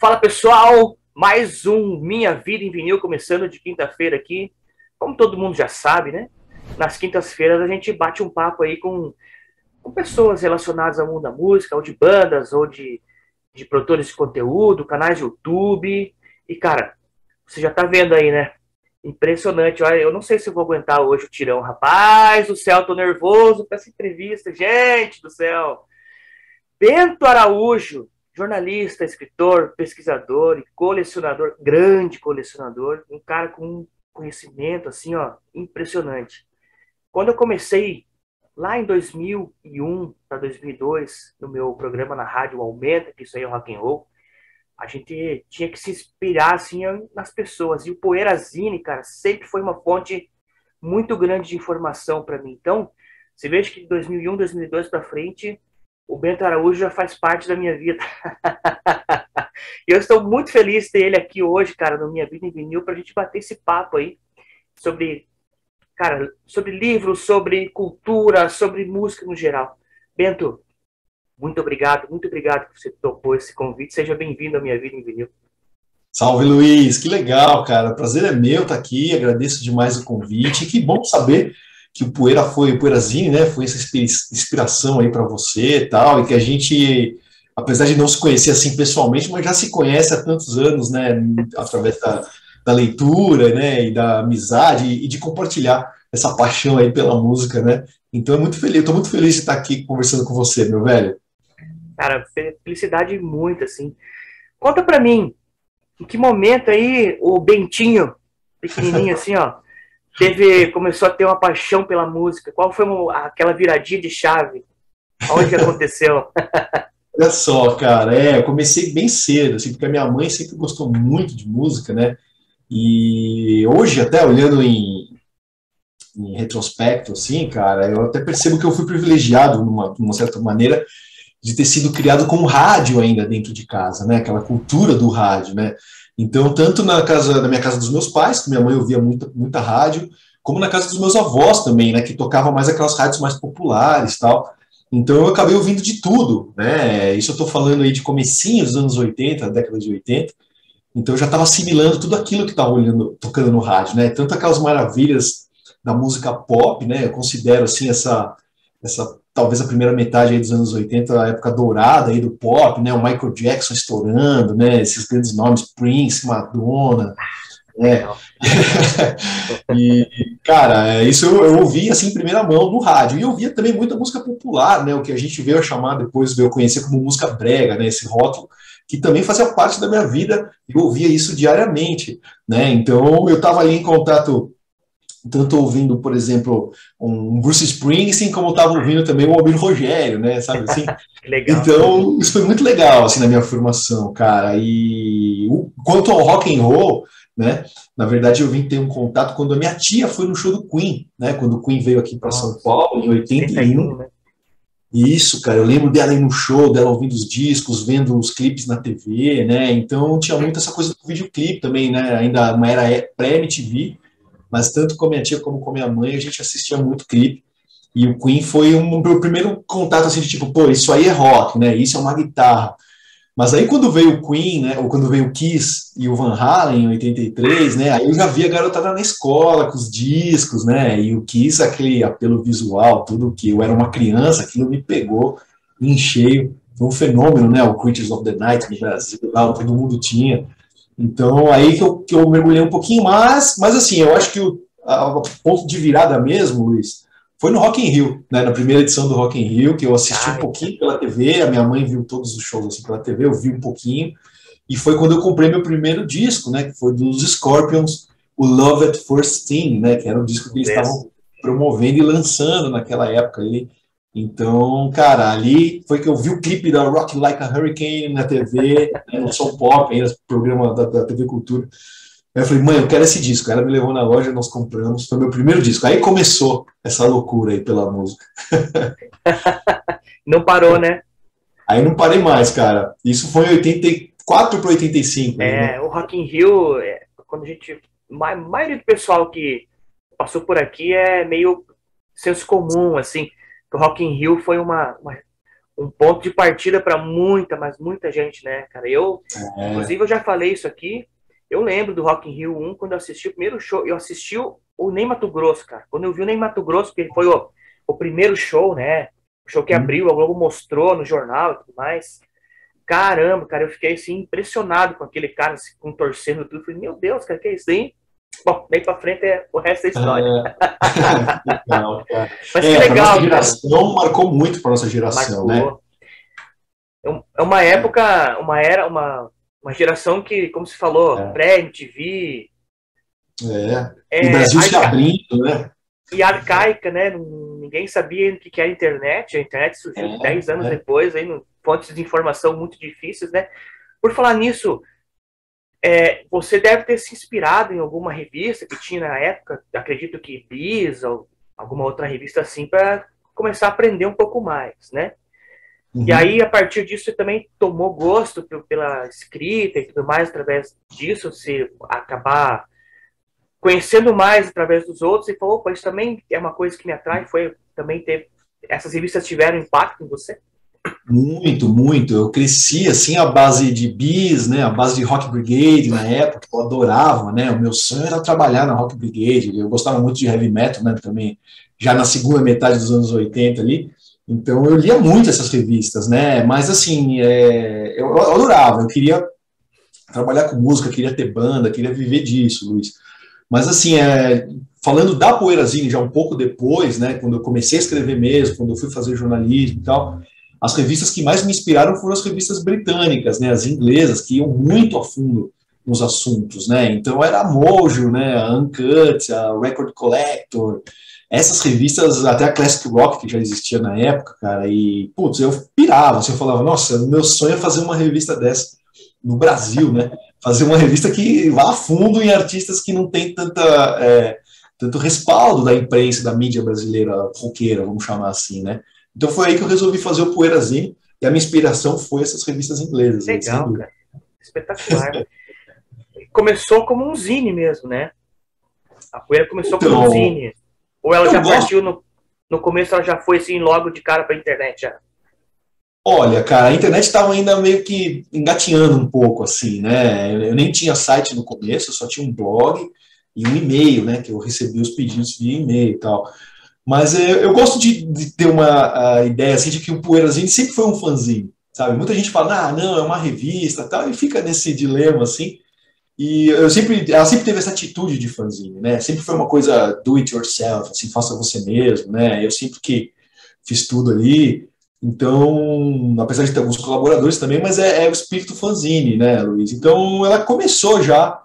Fala pessoal, mais um Minha Vida em Vinil começando de quinta-feira aqui. Como todo mundo já sabe, né? Nas quintas-feiras a gente bate um papo aí com pessoas relacionadas ao mundo da música, ou de bandas, ou de produtores de conteúdo, canais de YouTube. E cara, você já tá vendo aí, né? Impressionante. Olha, eu não sei se eu vou aguentar hoje o tirão. Rapaz do céu, tô nervoso pra essa entrevista. Gente do céu. Bento Araújo, jornalista, escritor, pesquisador e colecionador, grande colecionador, um cara com um conhecimento assim, ó, impressionante. Quando eu comecei lá em 2001 para 2002, no meu programa na rádio Aumenta, que isso aí é rock and roll, a gente tinha que se inspirar assim nas pessoas. E o Poeirazine, cara, sempre foi uma fonte muito grande de informação para mim. Então, você veja que de 2001, 2002 para frente, o Bento Araújo já faz parte da minha vida. E eu estou muito feliz de ter ele aqui hoje, cara, no Minha Vida em Vinil, para a gente bater esse papo aí sobre, cara, sobre livros, sobre cultura, sobre música no geral. Bento, muito obrigado que você topou esse convite. Seja bem-vindo à Minha Vida em Vinil. Salve, Luiz, que legal, cara. O prazer é meu estar aqui, agradeço demais o convite. Que bom saber que o Poeirazine, né, foi essa inspiração aí para você e tal, e que a gente, apesar de não se conhecer assim pessoalmente, mas já se conhece há tantos anos, né, através da leitura, né, e da amizade e de compartilhar essa paixão aí pela música, né. Então é muito feliz, eu tô muito feliz de estar aqui conversando com você, meu velho. Cara, felicidade muito, assim. Conta pra mim, em que momento aí o Bentinho, pequenininho assim, ó, começou a ter uma paixão pela música? Qual foi aquela viradinha de chave? Onde que aconteceu? Olha só, cara, eu comecei bem cedo, assim, porque a minha mãe sempre gostou muito de música, né? E hoje, até olhando em retrospecto, assim, cara, eu até percebo que eu fui privilegiado, de uma certa maneira, de ter sido criado com rádio ainda dentro de casa, né? Aquela cultura do rádio, né? Então, tanto na minha casa dos meus pais, que minha mãe ouvia muita rádio, como na casa dos meus avós também, né? Que tocavam mais aquelas rádios mais populares, tal. Então, eu acabei ouvindo de tudo, né? Isso eu estou falando aí de comecinho dos anos 80, década de 80. Então, eu já estava assimilando tudo aquilo que estava tocando no rádio, né? Tanto aquelas maravilhas da música pop, né? Eu considero assim essa talvez a primeira metade aí dos anos 80, a época dourada aí do pop, né, o Michael Jackson estourando, né, esses grandes nomes, Prince, Madonna, né, Legal. e, cara, isso eu ouvi, assim, em primeira mão no rádio, e eu ouvia também muita música popular, né, o que a gente veio a chamar depois, veio a conhecer como música brega, né, esse rótulo, que também fazia parte da minha vida, e eu ouvia isso diariamente, né, então eu estava ali em contato tanto ouvindo, por exemplo, um Bruce Springsteen, como eu estava ouvindo também o Almir Rogério, né, sabe assim? Legal. Então, isso foi muito legal, assim, na minha formação, cara. E quanto ao rock and roll, né, na verdade eu vim ter um contato quando a minha tia foi no show do Queen, né, quando o Queen veio aqui para São Nossa, Paulo, em 81. 71, né? E isso, cara, eu lembro dela ir no show, dela ouvindo os discos, vendo os clipes na TV, né, então tinha muito essa coisa do videoclipe também, né, ainda uma era pré-MTV, mas tanto com a minha tia como com a minha mãe, a gente assistia muito clipe. E o Queen foi um meu primeiro contato assim de tipo, pô, isso aí é rock, né? Isso é uma guitarra. Mas aí quando veio o Queen, né, ou quando veio o Kiss e o Van Halen em 83, né, aí eu já vi a garotada na escola com os discos, né, e o Kiss, aquele apelo visual, tudo que eu era uma criança, aquilo me pegou em cheio. Foi um fenômeno, né, o Creatures of the Night no Brasil, lá, todo mundo tinha. Então, aí que eu mergulhei um pouquinho mais, mas assim, eu acho que o ponto de virada mesmo, Luiz, foi no Rock in Rio, né, na primeira edição do Rock in Rio, que eu assisti um Ah, pouquinho pela TV, a minha mãe viu todos os shows assim pela TV, eu vi um pouquinho, e foi quando eu comprei meu primeiro disco, né, que foi dos Scorpions, o Love at First Sting, né, que era um disco que eles yes. estavam promovendo e lançando naquela época ali. Então, cara, ali foi que eu vi o clipe da Rock Like a Hurricane na TV, né, no Som Pop, ainda programa da TV Cultura. Aí eu falei, mãe, eu quero esse disco. Ela me levou na loja, nós compramos, foi meu primeiro disco. Aí começou essa loucura aí pela música. Não parou, né? Aí não parei mais, cara. Isso foi em 84 para 85 aí, né? O Rock in Rio, quando a gente... A maioria do pessoal que passou por aqui é meio senso comum, assim. O Rock in Rio foi um ponto de partida para muita, mas muita gente, né, cara? Inclusive, eu já falei isso aqui. Eu lembro do Rock in Rio 1, quando eu assisti o primeiro show. Eu assisti o Ney Matogrosso, cara. Quando eu vi o Ney Matogrosso, porque ele foi o primeiro show, né? O show que abriu, a Globo mostrou no jornal e tudo mais. Caramba, cara, eu fiquei assim, impressionado com aquele cara, assim, contorcendo tudo. Falei, meu Deus, cara, que é isso aí? Bom, daí pra frente o resto é história. Legal, cara. Mas que legal, nossa geração, marcou muito para nossa geração, marcou. Né? É uma época, uma geração que, como se falou, pré-MTV. O Brasil se abrindo, né? E arcaica, né? Ninguém sabia o que era a internet. A internet surgiu 10 anos depois, aí, fontes de informação muito difíceis, né? Por falar nisso, você deve ter se inspirado em alguma revista que tinha na época, acredito que Bis ou alguma outra revista assim, para começar a aprender um pouco mais, né? Uhum. E aí, a partir disso, você também tomou gosto pela escrita e tudo mais, através disso, você acabar conhecendo mais através dos outros e falou, opa, isso também é uma coisa que me atrai, essas revistas tiveram impacto em você? Muito, muito. Eu cresci assim à base de Bis, né, a base de Rock Brigade na época, eu adorava, né? O meu sonho era trabalhar na Rock Brigade. Eu gostava muito de heavy metal, né, também, já na segunda metade dos anos 80 ali. Então eu lia muito essas revistas, né? Mas assim, eu adorava, eu queria trabalhar com música, queria ter banda, queria viver disso, Luiz. Mas assim, falando da Poeirazine já um pouco depois, né, quando eu comecei a escrever mesmo, quando eu fui fazer jornalismo e tal, as revistas que mais me inspiraram foram as revistas britânicas, né, as inglesas, que iam muito a fundo nos assuntos, né, então era a Mojo, né, a Uncut, a Record Collector, essas revistas, até a Classic Rock, que já existia na época, cara, e, putz, eu pirava, assim, eu falava, nossa, meu sonho é fazer uma revista dessa no Brasil, né, fazer uma revista que vá a fundo em artistas que não tem tanto respaldo da imprensa, da mídia brasileira roqueira, vamos chamar assim, né. Então foi aí que eu resolvi fazer o Poeirazine, e a minha inspiração foi essas revistas inglesas. Legal, cara. Espetacular. Começou como um zine mesmo, né? A Poeira começou como um zine. Ou ela já partiu no começo, ela já foi assim, logo de cara pra internet já? Olha, cara, a internet estava ainda meio que engatinhando um pouco, assim, né? Eu nem tinha site no começo, eu só tinha um blog e um e-mail, né? Que eu recebia os pedidos via e-mail e tal. Mas eu gosto de ter uma ideia assim, de que o Poeirazine sempre foi um fanzine, sabe? Muita gente fala, ah, não, é uma revista tal, e fica nesse dilema assim. E ela sempre teve essa atitude de fanzine, né? Sempre foi uma coisa do it yourself, assim, faça você mesmo, né? Eu sempre que fiz tudo ali. Então, apesar de ter alguns colaboradores também, mas é o espírito fanzine, né, Luiz? Então, ela começou já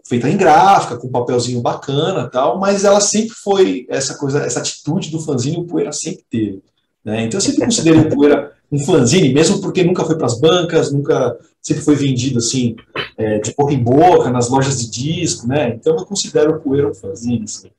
feita em gráfica, com um papelzinho bacana tal, mas ela sempre foi essa coisa, essa atitude do fanzine, o Poeira sempre teve. Né? Então eu sempre considerei o Poeira um fanzine, mesmo porque nunca foi para as bancas, nunca sempre foi vendido assim, de boca em boca, nas lojas de disco, né? Então eu considero o Poeira um fanzine. Assim.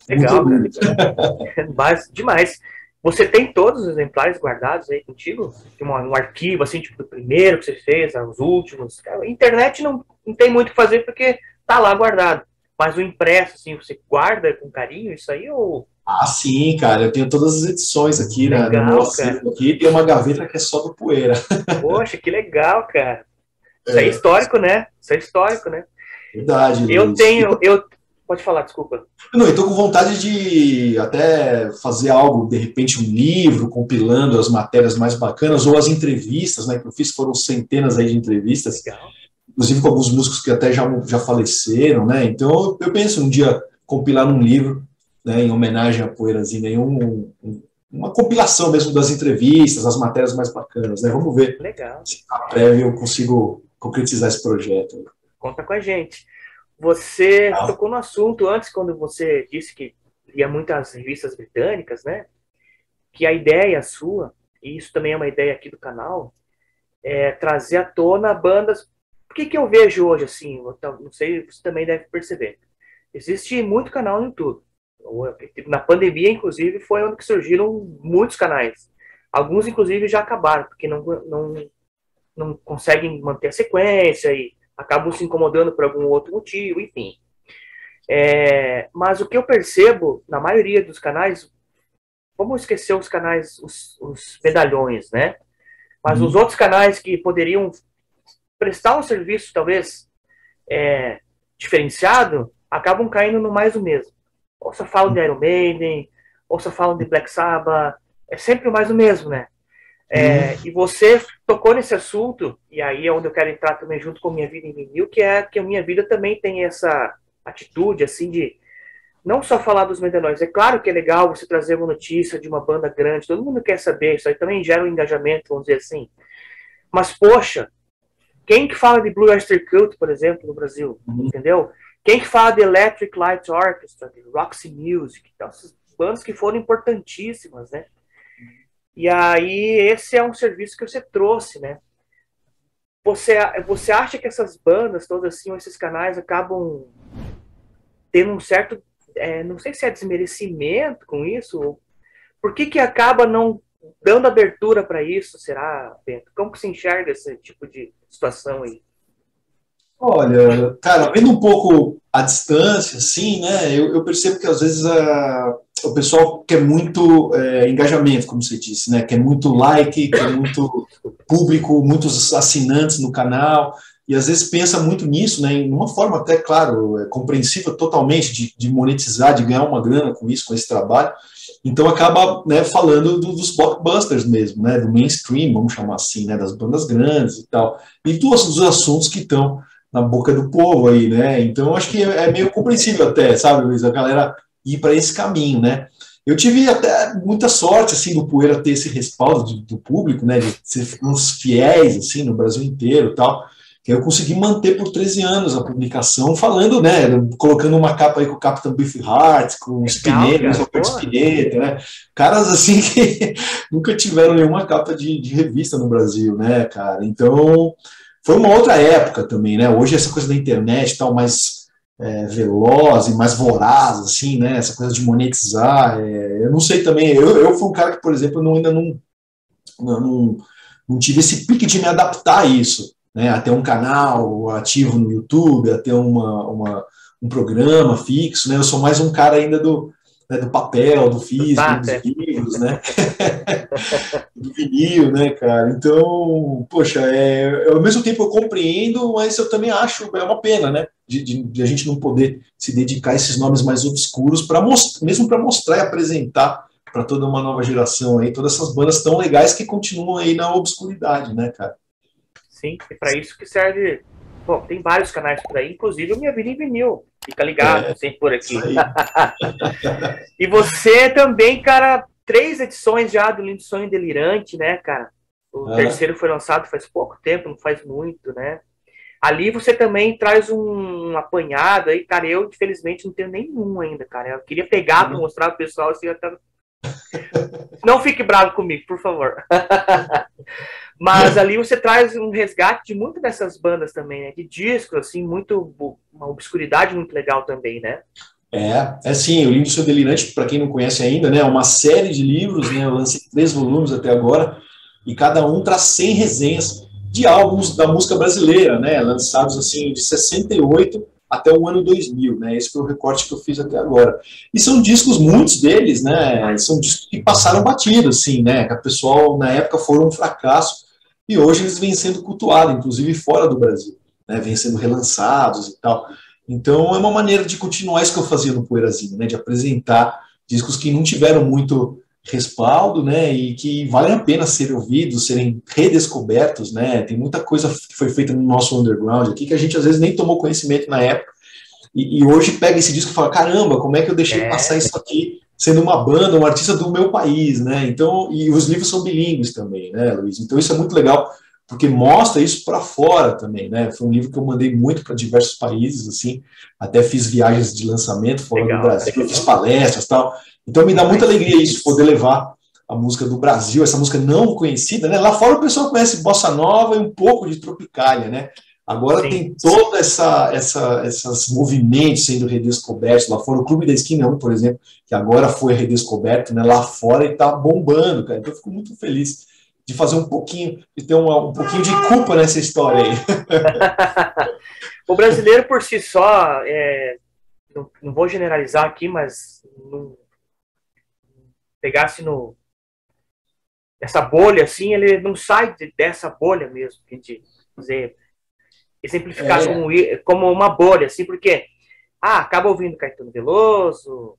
Legal, cara. Mas, demais. Você tem todos os exemplares guardados aí contigo? Tem um arquivo, assim, tipo, do primeiro que você fez, os últimos. A internet não tem muito o que fazer porque tá lá guardado. Mas o impresso, assim, você guarda com carinho isso aí ou... Ah, sim, cara. Eu tenho todas as edições aqui, né, no meu acervo aqui. Tem uma gaveta que é só do Poeira. Poxa, que legal, cara. Isso é histórico, né? Isso é histórico, né? Verdade. Pode falar, desculpa. Não, eu tô com vontade de até fazer algo, de repente um livro, compilando as matérias mais bacanas, ou as entrevistas, né, que eu fiz, foram centenas aí de entrevistas, legal. Inclusive com alguns músicos que até já faleceram, né, então eu penso um dia compilar num livro, né, em homenagem à Poeirazine, uma compilação mesmo das entrevistas, as matérias mais bacanas, né, vamos ver legal. Se na prévia eu consigo concretizar esse projeto. Conta com a gente. Você tocou no assunto antes, quando você disse que lia muitas revistas britânicas, né? Que a ideia sua, e isso também é uma ideia aqui do canal, é trazer à tona bandas. O que eu vejo hoje, assim, não sei, você também deve perceber. Existe muito canal no YouTube. Na pandemia, inclusive, foi onde surgiram muitos canais. Alguns, inclusive, já acabaram, porque não conseguem manter a sequência e acabam se incomodando por algum outro motivo, enfim. Mas o que eu percebo, na maioria dos canais, vamos esquecer os canais, os medalhões, né? Mas os Uhum. outros canais que poderiam prestar um serviço, talvez, diferenciado, acabam caindo no mais o mesmo. Ou só falam de Iron Maiden, ou só falam de Black Sabbath, é sempre o mais o mesmo, né? Uhum. E você tocou nesse assunto, e aí é onde eu quero entrar também junto com a minha vida em vinil, que é que a minha vida também tem essa atitude, assim, de não só falar dos medalhões. É claro que é legal você trazer uma notícia de uma banda grande, todo mundo quer saber, isso aí também gera um engajamento, vamos dizer assim. Mas, poxa, quem que fala de Blue Oyster Cult, por exemplo, no Brasil? Uhum. Entendeu? Quem que fala de Electric Light Orchestra, de Roxy Music, então, essas bandas que foram importantíssimas, né? E aí, esse é um serviço que você trouxe, né? Você acha que essas bandas, todas assim, ou esses canais acabam tendo um certo, não sei se é desmerecimento com isso, por que que acaba não dando abertura para isso, será, Bento? Como que se enxerga esse tipo de situação aí? Olha, cara, vendo um pouco a distância, assim, né, eu percebo que às vezes o pessoal quer muito engajamento, como você disse, né, quer muito like, quer muito público, muitos assinantes no canal, e às vezes pensa muito nisso, né, em uma forma até, claro, compreensível totalmente de monetizar, de ganhar uma grana com isso, com esse trabalho, então acaba, né, falando dos blockbusters mesmo, né, do mainstream, vamos chamar assim, né, das bandas grandes e tal, e dos assuntos que estão na boca do povo aí, né? Então acho que é meio compreensível até, sabe, Luiz, a galera ir para esse caminho, né? Eu tive até muita sorte, assim, do Poeira ter esse respaldo do público, né, de ser uns fiéis, assim, no Brasil inteiro e tal, que eu consegui manter por 13 anos a publicação, falando, né, colocando uma capa aí com o Capitão Beefheart, com o Legal, Spinetta, cara. Roberto Pô, Spinetta, né, caras, assim, que nunca tiveram nenhuma capa de revista no Brasil, né, cara, então foi uma outra época também, né? Hoje essa coisa da internet tal mais veloz e mais voraz, assim, né? Essa coisa de monetizar. Eu não sei também. Eu fui um cara que, por exemplo, ainda não tive esse pique de me adaptar a isso, né? A ter um canal ativo no YouTube, a ter um programa fixo, né? Eu sou mais um cara ainda do papel, do físico, dos Tata. livros, né? Do vinil, né, cara? Então, poxa, ao mesmo tempo eu compreendo, mas eu também acho é uma pena, né? De a gente não poder se dedicar a esses nomes mais obscuros para mesmo para mostrar e apresentar para toda uma nova geração aí, todas essas bandas tão legais que continuam aí na obscuridade, né, cara? Sim, é para isso que serve. Bom, tem vários canais por aí, inclusive o Minha Vida em Vinil. Fica ligado, É, sempre por isso aqui. aí. E você também, cara, 3 edições já do Lindo Sonho Delirante, né, cara? O Ah, terceiro foi lançado faz pouco tempo, não faz muito, né? Ali você também traz um apanhado aí, cara. Eu, infelizmente, não tenho nenhum ainda, cara. Eu queria pegar para mostrar pro pessoal assim, até... Não fique bravo comigo, por favor. Mas ali você traz um resgate de muitas dessas bandas também, né? De discos, assim, muito. Uma obscuridade muito legal também, né? é sim, o Lindo Seu Delirante, para quem não conhece ainda, né, é uma série de livros, né, eu lancei 3 volumes até agora, e cada um traz 100 resenhas de álbuns da música brasileira, né, lançados assim de 68 até o ano 2000, né, esse foi o recorte que eu fiz até agora. E são discos, muitos deles, né, são discos que passaram batido, assim, né, que a pessoal na época foram um fracasso, e hoje eles vêm sendo cultuados, inclusive fora do Brasil, né, vêm sendo relançados e tal. Então é uma maneira de continuar isso que eu fazia no Poeirazinho, né, de apresentar discos que não tiveram muito respaldo, né, e que valem a pena serem ouvidos, serem redescobertos, né. Tem muita coisa que foi feita no nosso underground aqui que a gente às vezes nem tomou conhecimento na época e hoje pega esse disco e fala, caramba, como é que eu deixei passar É, isso aqui sendo uma banda, um artista do meu país, né? Então, e os livros são bilíngues também, né, Luiz? Então isso é muito legal porque mostra isso para fora também, né? Foi um livro que eu mandei muito para diversos países, assim, até fiz viagens de lançamento fora do legal, Brasil, eu fiz palestras e tal. Então me dá muita alegria isso, poder levar a música do Brasil, essa música não conhecida, né? Lá fora o pessoal conhece bossa nova e um pouco de tropicália, né? Agora sim. tem toda esses movimentos sendo redescobertos lá fora. O Clube da Esquina é um, por exemplo, que agora foi redescoberto, né, lá fora e está bombando, cara. Então eu fico muito feliz de fazer um pouquinho, de ter um pouquinho de culpa nessa história aí. O brasileiro por si só, não vou generalizar aqui, mas pegasse essa bolha, assim, ele não sai dessa bolha mesmo, que a gente dizer, exemplificar como uma bolha, assim, porque acaba ouvindo Caetano Veloso,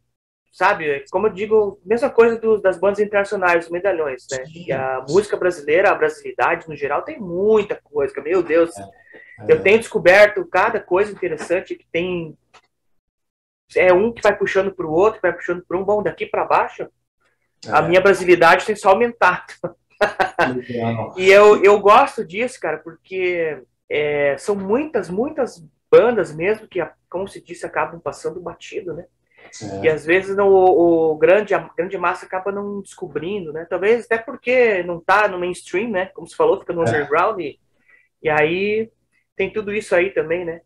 sabe? Como eu digo, mesma coisa das bandas internacionais, os medalhões, né? E a música brasileira, a brasilidade, no geral, tem muita coisa, meu Deus. Eu tenho descoberto cada coisa interessante que tem... É um que vai puxando para o outro, vai puxando para um, bom, daqui para baixo, a minha brasilidade tem só aumentado. E eu gosto disso, cara, porque são muitas bandas mesmo que, como se disse, acabam passando batido, né? E às vezes a grande massa acaba não descobrindo, né? Talvez até porque não tá no mainstream, né? Como você falou, fica no underground. E aí tem tudo isso aí também, né?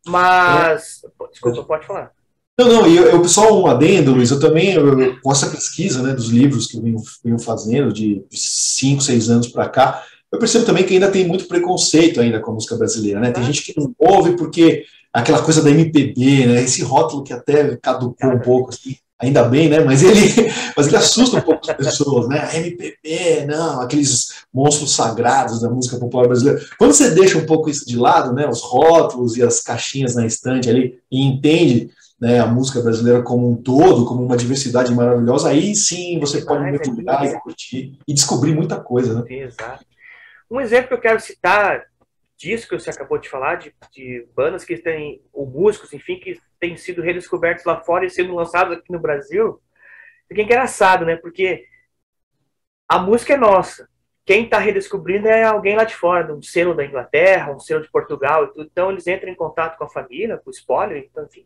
Mas... Desculpa, pode falar. Não, e eu só um adendo, Luiz, eu também, com essa pesquisa, né, dos livros que eu venho fazendo, de 5, 6 anos para cá, eu percebo também que ainda tem muito preconceito ainda com a música brasileira, né? Tem gente que não ouve porque aquela coisa da MPB, né? Esse rótulo que até caducou um pouco, assim, ainda bem, né? Mas ele assusta um pouco as pessoas, né? A MPB, não, aqueles monstros sagrados da música popular brasileira. Quando você deixa um pouco isso de lado, né? Os rótulos e as caixinhas na estante ali, e entende, né, a música brasileira como um todo, como uma diversidade maravilhosa, aí sim você pode mergulhar e curtir e descobrir muita coisa, né? Exato. Um exemplo que eu quero citar disso que você acabou de falar, de bandas que têm, ou músicos, enfim, que têm sido redescobertos lá fora e sendo lançados aqui no Brasil, é engraçado, né? Porque a música é nossa. Quem está redescobrindo é alguém lá de fora, um selo da Inglaterra, um selo de Portugal e tudo. Então eles entram em contato com a família, com o spoiler, então, enfim.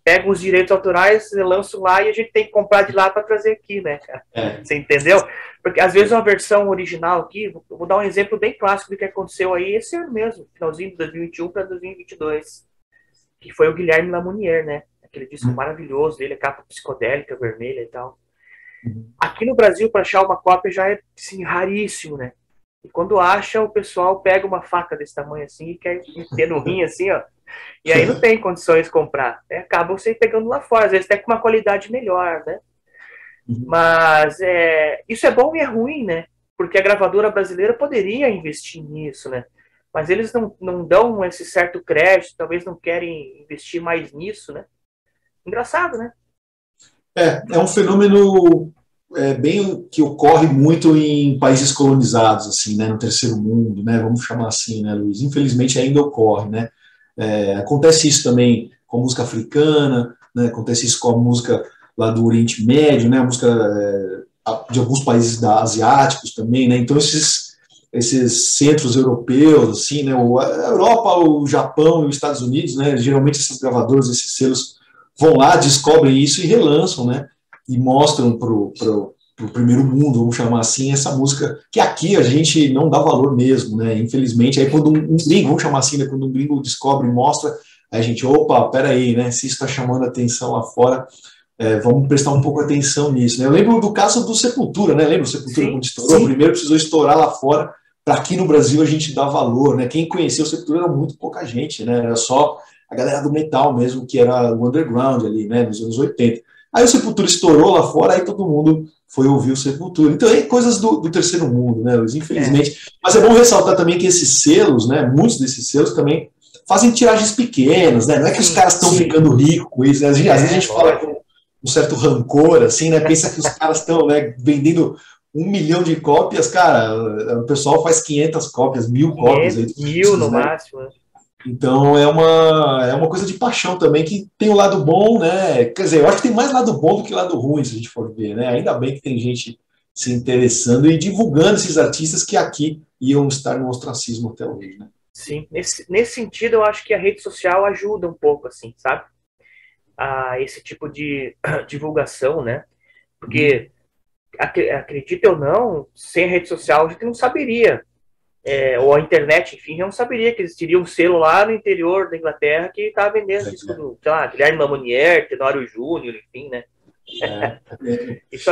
Pegam os direitos autorais, lançam lá e a gente tem que comprar de lá para trazer aqui, né, cara? Você entendeu? Porque às vezes uma versão original aqui, eu vou dar um exemplo bem clássico do que aconteceu aí esse ano mesmo, finalzinho de 2021 para 2022, que foi o Guilherme Lamounier, né? Aquele disco maravilhoso dele, a capa psicodélica, vermelha e tal. Aqui no Brasil, para achar uma cópia já é assim, raríssimo, né? E quando acha, o pessoal pega uma faca desse tamanho assim e quer ter no rim assim, ó. E aí não tem condições de comprar. Né? Acabam você pegando lá fora, às vezes até com uma qualidade melhor, né? Mas isso é bom e é ruim, né? Porque a gravadora brasileira poderia investir nisso, né? Mas eles não dão esse certo crédito, talvez não querem investir mais nisso, né? Engraçado, né? É um fenômeno bem que ocorre muito em países colonizados, assim, né? No terceiro mundo, né? Vamos chamar assim, né, Luiz? Infelizmente ainda ocorre, né? Acontece isso também com a música africana, né? Acontece isso com a música lá do Oriente Médio, né? A música de alguns países asiáticos também, né? Então esses centros europeus, assim, né? A Europa, o Japão e os Estados Unidos, né? Geralmente essas gravadoras, esses selos vão lá, descobrem isso e relançam, né? E mostram pro primeiro mundo, vamos chamar assim, essa música que aqui a gente não dá valor mesmo, né? Infelizmente, aí quando um gringo, vamos chamar assim, né? Quando um gringo descobre e mostra, aí a gente, opa, peraí, né? Se isso está chamando atenção lá fora, vamos prestar um pouco atenção nisso, né? Eu lembro do caso do Sepultura, né? Lembra o Sepultura quando estourou? Primeiro precisou estourar lá fora, para aqui no Brasil a gente dar valor, né? Quem conhecia o Sepultura era muito pouca gente, né? Era só a galera do metal mesmo, que era o underground ali, né? Nos anos 80. Aí o Sepultura estourou lá fora, aí todo mundo foi ouvir o Sepultura. Então, coisas do terceiro mundo, né, Luiz? Infelizmente. Mas é bom ressaltar também que esses selos, né, muitos desses selos também fazem tiragens pequenas, né? Não é que os caras estão ficando ricos com isso, né? Às vezes a gente fala com um certo rancor, assim, né? Pensa que os caras estão, né, vendendo 1 milhão de cópias, cara, o pessoal faz 500 cópias, 1000 cópias. 1000 no máximo, né? Então é uma coisa de paixão também, que tem o lado bom, né? Quer dizer, eu acho que tem mais lado bom do que lado ruim, se a gente for ver, né? Ainda bem que tem gente se interessando e divulgando esses artistas que aqui iam estar no ostracismo até hoje, né? Sim, nesse sentido eu acho que a rede social ajuda um pouco, assim, sabe? A esse tipo de divulgação, né? Porque, acredita ou não, sem a rede social a gente não saberia, ou a internet, enfim, eu não saberia que existiria um selo lá no interior da Inglaterra que estava vendendo disco do, sei lá, Guilherme Lamounier, Tenório Júnior, enfim, né?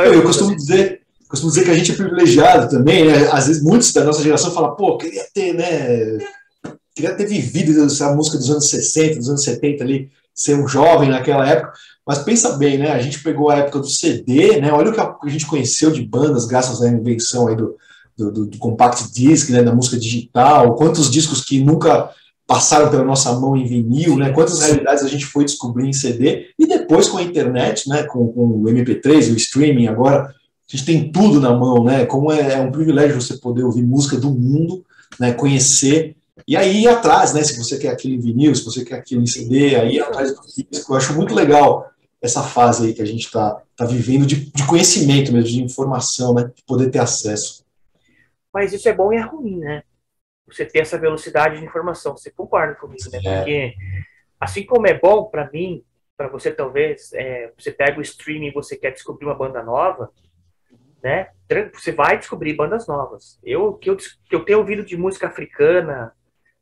Eu costumo dizer que a gente é privilegiado também, né? Às vezes muitos da nossa geração falam, pô, queria ter vivido essa música dos anos 60, dos anos 70 ali, ser um jovem naquela época, mas pensa bem, né? A gente pegou a época do CD, né? Olha o que a gente conheceu de bandas graças à invenção aí do compact disc, né? Da música digital, quantos discos que nunca passaram pela nossa mão em vinil, né? Quantas realidades a gente foi descobrir em CD, e depois com a internet, né? Com o MP3, o streaming agora, a gente tem tudo na mão, né? Como é um privilégio você poder ouvir música do mundo, né? Conhecer, e aí ir atrás, né? Se você quer aquilo em vinil, se você quer aquilo em CD, aí ir atrás do disco. Eu acho muito legal essa fase aí que a gente está vivendo de conhecimento mesmo, de informação, né? De poder ter acesso. Mas isso é bom e é ruim, né? Você ter essa velocidade de informação. Você concorda comigo, né? Porque assim como é bom para mim, para você talvez, você pega o streaming e você quer descobrir uma banda nova, né? Você vai descobrir bandas novas. Que eu tenho ouvido de música africana,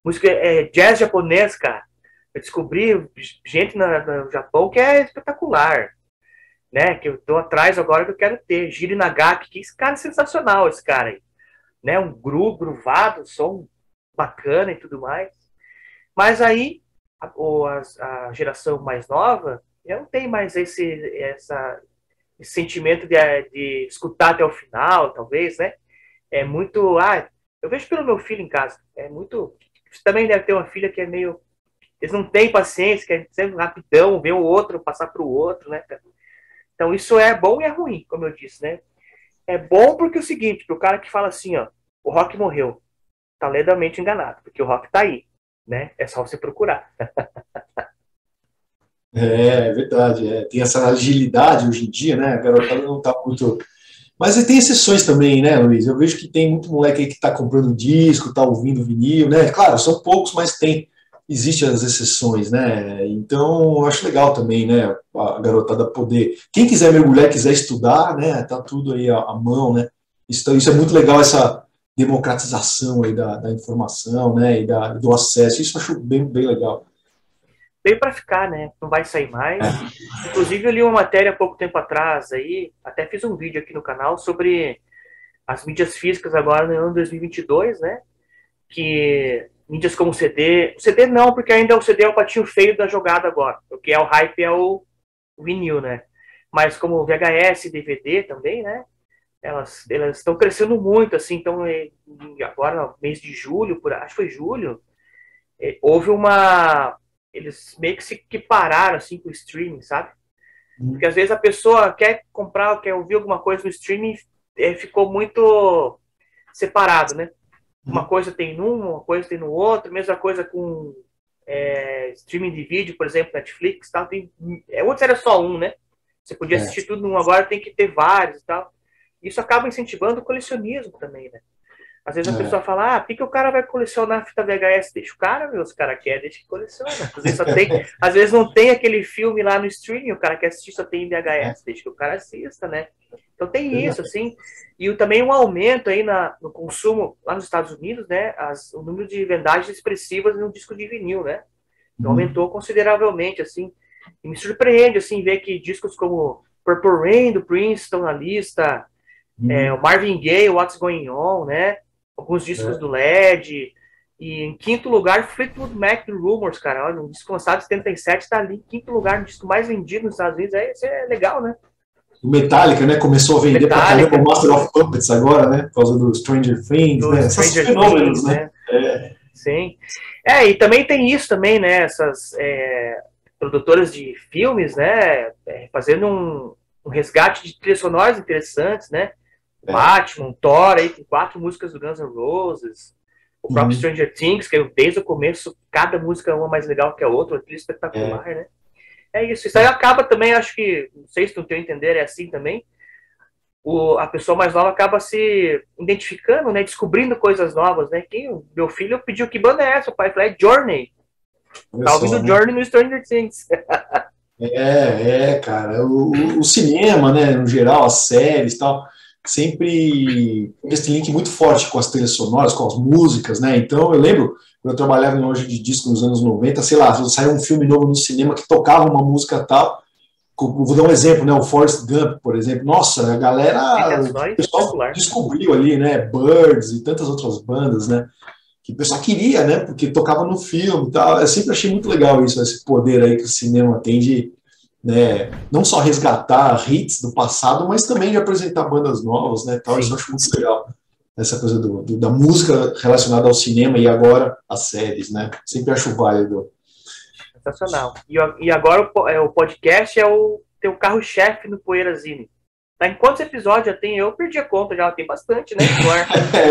música jazz japonês, cara. Eu descobri gente no Japão que é espetacular, né? Que eu tô atrás agora que eu quero ter. Jiri Nagaki, que esse cara é sensacional, esse cara aí, né? Um gruvado, som bacana e tudo mais. Mas aí a geração mais nova já não tem mais esse sentimento de escutar até o final, talvez, né? É muito. Eu vejo pelo meu filho em casa. É muito. Você também deve ter uma filha que é meio. Eles não têm paciência, querem sempre rapidão, ver o outro, passar para o outro, né? Então isso é bom e é ruim, como eu disse, né? É bom porque é o seguinte, pro cara que fala assim, ó, o rock morreu, tá levemente enganado, porque o rock tá aí, né? É só você procurar. É verdade, tem essa agilidade hoje em dia, né? A garotada não tá muito. Mas tem exceções também, né, Luiz? Eu vejo que tem muito moleque aí que tá comprando disco, tá ouvindo vinil, né? Claro, são poucos, mas existem as exceções, né? Então, eu acho legal também, né? A garotada poder. Quem quiser mergulhar, quiser estudar, né? Tá tudo aí à mão, né? Isso é muito legal, essa democratização aí da informação, né? E do acesso. Isso eu acho bem legal. Veio para ficar, né? Não vai sair mais. Inclusive, eu li uma matéria há pouco tempo atrás aí, até fiz um vídeo aqui no canal sobre as mídias físicas agora no ano 2022, né? Que mídias como o CD não, porque ainda o CD é o patinho feio da jogada agora. O que é o hype é o vinil, né? Mas como o VHS e DVD também, né? Elas estão crescendo muito, assim. Então, agora, no mês de julho, acho que foi julho, houve eles meio que se equipararam, assim, com o streaming, sabe? Porque às vezes a pessoa quer comprar, quer ouvir alguma coisa no streaming, ficou muito separado, né? Uma coisa tem num, uma coisa tem no outro, mesma coisa com streaming de vídeo, por exemplo, Netflix, tal, antes era só um, né? Você podia assistir tudo num, agora tem que ter vários e tal. Isso acaba incentivando o colecionismo também, né? Às vezes a pessoa fala, por que o cara vai colecionar fita VHS? Deixa o cara, os cara quer, deixa que coleciona. Às vezes não tem aquele filme lá no streaming, o cara quer assistir, só tem VHS, deixa que o cara assista, né? Então tem isso, assim, e também um aumento aí no consumo lá nos Estados Unidos, né? O número de vendagens expressivas no disco de vinil, né? Então, aumentou consideravelmente, assim, e me surpreende, assim, ver que discos como Purple Rain, do Prince, estão na lista, o Marvin Gaye, What's Going On, né? Alguns discos do LED, e em quinto lugar, Fleetwood Mac do Rumors, cara, olha, um disco lançado em 77, está ali em quinto lugar, o disco mais vendido nos Estados Unidos, isso é legal, né? O Metallica, né, começou a vender pra caramba o Master of Puppets agora, né, por causa do Stranger Things, né, esses fenômenos, né? Sim. E também tem isso também, né, essas produtoras de filmes, né, fazendo um resgate de trilhas sonoras interessantes, né, Batman, Thor, aí, com 4 músicas do Guns N' Roses, o próprio Stranger Things, que desde o começo, cada música é uma mais legal que a outra, uma trilha espetacular, né. Isso aí acaba também, acho que, não sei se no teu entender é assim também, a pessoa mais nova acaba se identificando, né, descobrindo coisas novas, né, meu filho pediu, que banda é essa? O pai falou, é Journey. Tá ouvindo Journey no Stranger Things. Cara, o cinema, né, no geral, as séries e tal, sempre esse link muito forte com as trilhas sonoras, com as músicas, né, então eu lembro, quando eu trabalhava em loja de disco nos anos 90, sei lá, saiu um filme novo no cinema que tocava uma música tal, vou dar um exemplo, né, o Forrest Gump, por exemplo, nossa, a galera, o pessoal descobriu ali, né, Birds e tantas outras bandas, né, que o pessoal queria, né? Porque tocava no filme e tal. Eu sempre achei muito legal isso, esse poder aí que o cinema tem de, né, não só resgatar hits do passado, mas também de apresentar bandas novas, né? Tal. Isso eu acho muito legal. Essa coisa da música relacionada ao cinema e agora às séries, né? Sempre acho válido. Sensacional. E agora o podcast é o teu carro-chefe no Poeirazine. Tá, em quantos episódios já tem? Eu perdi a conta, já tem bastante, né?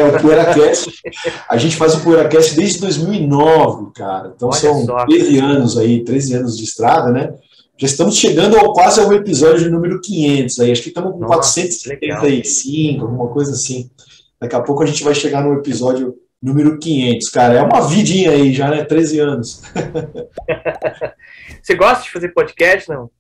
O PoeiraCast. A gente faz o PoeiraCast desde 2009, cara. Então olha, são só, 13 anos aí, 13 anos de estrada, né? Já estamos chegando quase ao episódio número 500 aí. Acho que estamos com 475, alguma coisa assim. Daqui a pouco a gente vai chegar no episódio número 500, cara. É uma vidinha aí já, né? 13 anos. Você gosta de fazer podcast, não?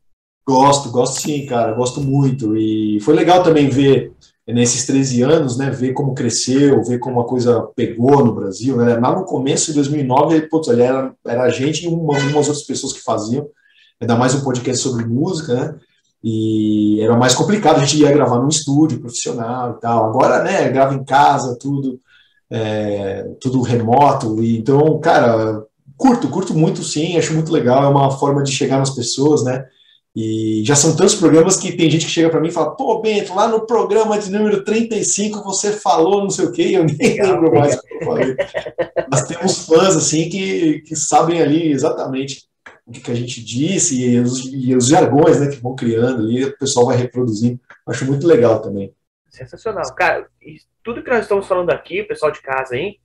Gosto sim, cara. Gosto muito. E foi legal também ver, nesses 13 anos, né? Ver como cresceu, ver como a coisa pegou no Brasil, né? Lá no começo de 2009, putz, era a gente e umas outras pessoas que faziam, ainda mais um podcast sobre música, né? E era mais complicado, a gente ia gravar num estúdio profissional e tal. Agora, né, grava em casa, tudo remoto. E, então, cara, curto muito sim, acho muito legal, é uma forma de chegar nas pessoas, né? E já são tantos programas que tem gente que chega para mim e fala, pô, Bento, lá no programa de número 35 você falou não sei o quê, eu nem lembro mais o que eu falei. Nós temos fãs, assim, que sabem ali exatamente o que a gente disse e os jargões, né, que vão criando ali, o pessoal vai reproduzindo. Acho muito legal também. Sensacional. Cara, tudo que nós estamos falando aqui, o pessoal de casa aí,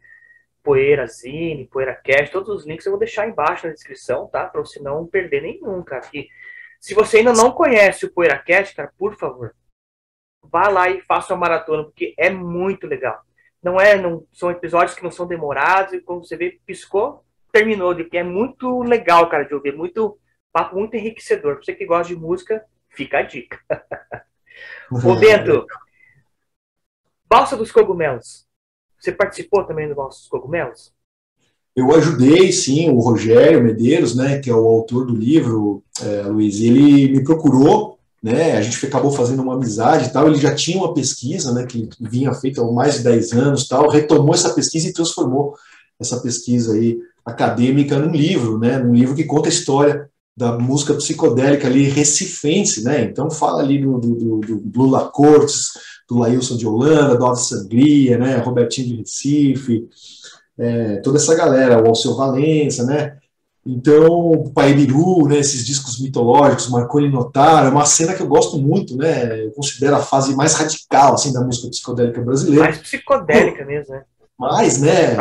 Poeirazine, PoeiraCast, todos os links eu vou deixar embaixo na descrição, tá? Para você não perder nenhum, cara. Que se você ainda não conhece o PoeiraCast, cara, por favor, vá lá e faça uma maratona, porque é muito legal. Não são episódios que não são demorados, e quando você vê, piscou, terminou. É muito legal, cara, de ouvir. Papo muito enriquecedor. Pra você que gosta de música, fica a dica. Ô, Bento, Balsa dos Cogumelos. Você participou também do Balsa dos Cogumelos? Eu ajudei, sim, o Rogério Medeiros, né, que é o autor do livro, Luiz, ele me procurou, né, a gente acabou fazendo uma amizade e tal, ele já tinha uma pesquisa, né, que vinha feita há mais de 10 anos tal, retomou essa pesquisa e transformou essa pesquisa aí acadêmica num livro, né, num livro que conta a história da música psicodélica ali recifense, né, então fala ali do Lula Cortes, do Laílson de Holanda, do Ave Sangria, né, Robertinho de Recife, toda essa galera, o Alceu Valença, né? Então, o Paebiru, né, esses discos mitológicos, Marconi Notaro, é uma cena que eu gosto muito, né? Eu considero a fase mais radical, assim, da música psicodélica brasileira. Mais psicodélica mesmo, né? Mais, né?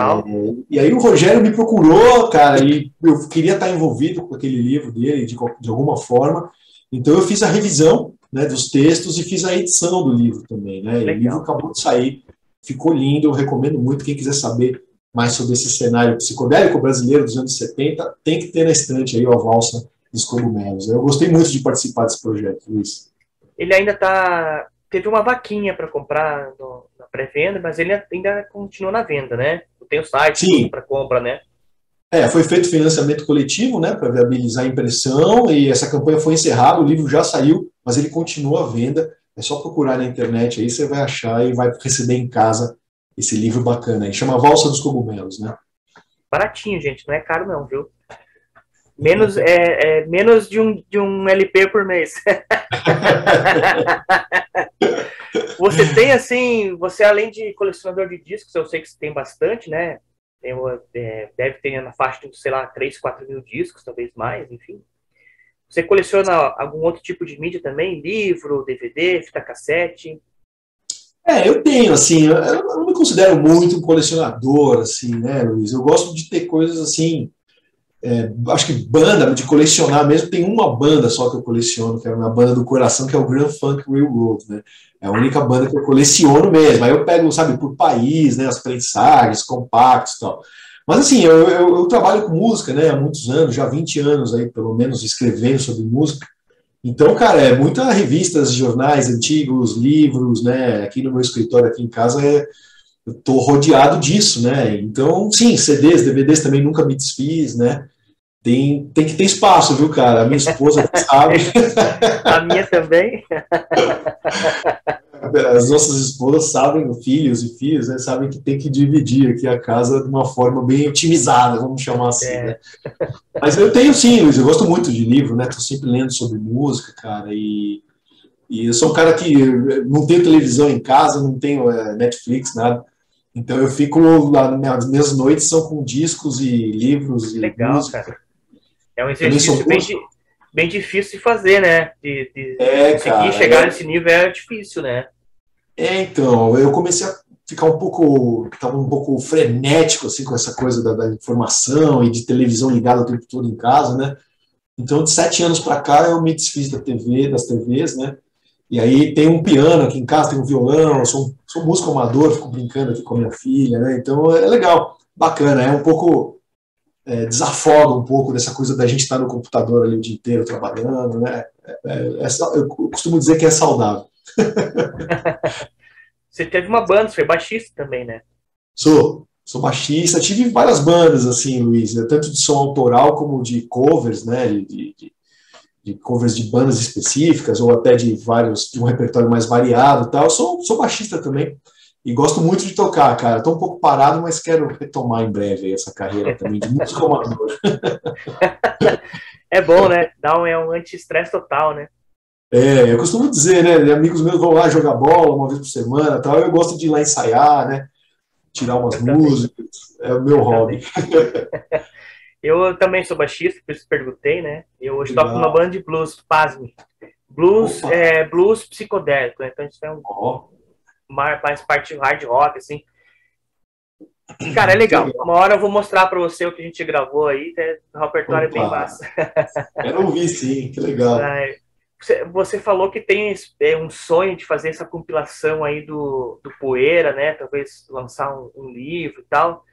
E aí o Rogério me procurou, cara, e eu queria estar envolvido com aquele livro dele, de alguma forma. Então, eu fiz a revisão, né, dos textos e fiz a edição do livro também, né? E o livro acabou de sair, ficou lindo, eu recomendo muito, quem quiser saber mais sobre esse cenário psicodélico brasileiro dos anos 70, tem que ter na estante aí a Valsa dos Cogumelos. Eu gostei muito de participar desse projeto, Luiz. Ele ainda teve uma vaquinha para comprar na pré-venda, mas ele ainda continua na venda, né? Tem o site para compra, né? Foi feito financiamento coletivo, né, para viabilizar a impressão, e essa campanha foi encerrada, o livro já saiu, mas ele continua à venda. É só procurar na internet aí, você vai achar e vai receber em casa esse livro bacana aí, chama Valsa dos Cogumelos, né? Baratinho, gente, não é caro não, viu? Menos de um LP por mês. Você tem, assim, você além de colecionador de discos, eu sei que você tem bastante, né? Deve ter na faixa de, sei lá, 3, 4 mil discos, talvez mais, enfim. Você coleciona algum outro tipo de mídia também? Livro, DVD, fita cassete? Eu tenho, assim, eu não me considero muito um colecionador, assim, né, Luiz? Eu gosto de ter coisas, assim, acho que banda, de colecionar mesmo, tem uma banda só que eu coleciono, que é a minha banda do coração, que é o Grand Funk Railroad, né? É a única banda que eu coleciono mesmo. Aí eu pego, sabe, por país, né, as prensagens, compactos e tal. Mas, assim, eu trabalho com música, né, há muitos anos, já há 20 anos aí, pelo menos, escrevendo sobre música. Então, cara, muitas revistas, jornais antigos, livros, né? Aqui no meu escritório, aqui em casa, eu tô rodeado disso, né? Então, sim, CDs, DVDs também nunca me desfiz, né? Tem que ter espaço, viu, cara? A minha esposa sabe. A minha também. As nossas esposas sabem, filhos e filhas, né, sabem que tem que dividir aqui a casa de uma forma bem otimizada, vamos chamar assim, né? Mas eu tenho sim, Luiz, eu gosto muito de livro, né? Tô sempre lendo sobre música, cara, e eu sou um cara que não tenho televisão em casa, não tenho Netflix, nada. Então eu fico lá, as minhas noites são com discos e livros Que e legal, cara. música. É um Também sou exercício músico. bem difícil de fazer, né? De conseguir Cara, chegar nesse nível é difícil, né? então, eu comecei a ficar tava um pouco frenético, assim, com essa coisa da informação e de televisão ligada o tempo todo em casa, né? Então, de 7 anos para cá, eu me desfiz da TV, das TVs, né? E aí tem um piano aqui em casa, tem um violão, eu sou músico amador, fico brincando aqui com a minha filha, né? Então, é legal, bacana, é um pouco, desafoga um pouco dessa coisa da gente estar no computador ali o dia inteiro trabalhando, né? Eu costumo dizer que é saudável. Você teve uma banda, você foi baixista também, né? Sou baixista, tive várias bandas, assim, Luiz, né, tanto de som autoral como de covers, né, de covers de bandas específicas, ou até de um repertório mais variado e tal. Sou baixista também, e gosto muito de tocar, cara. Estou um pouco parado, mas quero retomar em breve essa carreira também de músico amador. É bom, né? É um anti-estresse total, né? Eu costumo dizer, né, amigos meus vão lá jogar bola uma vez por semana, tal, eu gosto de ir lá ensaiar, né, tirar umas Eu também. músicas, é o meu Eu hobby. também. Eu também sou baixista, por isso perguntei, né? Eu hoje toco numa Legal. banda de blues, pasme. Blues Opa, é blues psicodélico, né? Então isso é ó, mais parte hard rock, assim. E, cara, é muito legal. legal. Uma hora eu vou mostrar pra você o que a gente gravou aí, o repertório é bem Opa, massa. quero ouvir sim, que legal. Você falou que tem um sonho de fazer essa compilação aí do Poeira, né? Talvez lançar um livro e tal.